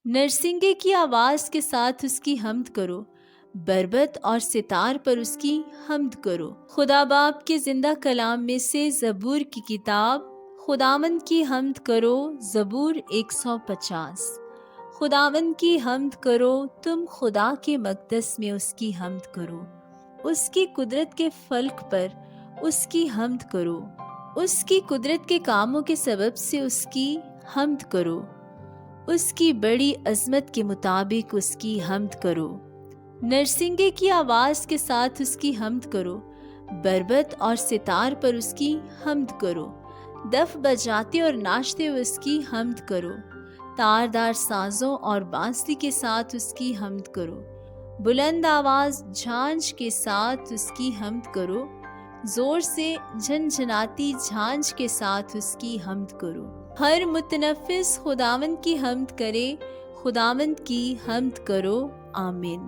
नरसिंगे की आवाज के साथ उसकी हम्द करो, बरबत और सितार पर उसकी हम्द करो। खुदा बाप के जिंदा कलाम में से ज़बूर की किताब, खुदावंद की हम्द करो, ज़बूर 150। खुदावंद की हम्द करो, तुम खुदा के मक़दस में उसकी हम्द करो। उसकी कुदरत के फल्क पर उसकी हम्द करो, उसकी कुदरत के कामों के सबब से उसकी हम्द करो, उसकी बड़ी अज़मत के मुताबिक उसकी हम्द करो। नरसिंगे की आवाज़ के साथ उसकी हम्द करो, बरबत और सितार पर उसकी हम्द करो। दफ बजाते और नाचते हुए उसकी हम्द करो। तारदार साज़ों और बांसुरी के साथ उसकी हम्द करो। बुलंद आवाज़ झांझ के साथ उसकी हम्द करो। जोर से झनझनाती झांझ के साथ उसकी हम्द करो। हर मुतनफ़िस खुदावंद की हम्द करे, खुदावंद की हम्द करो। आमीन।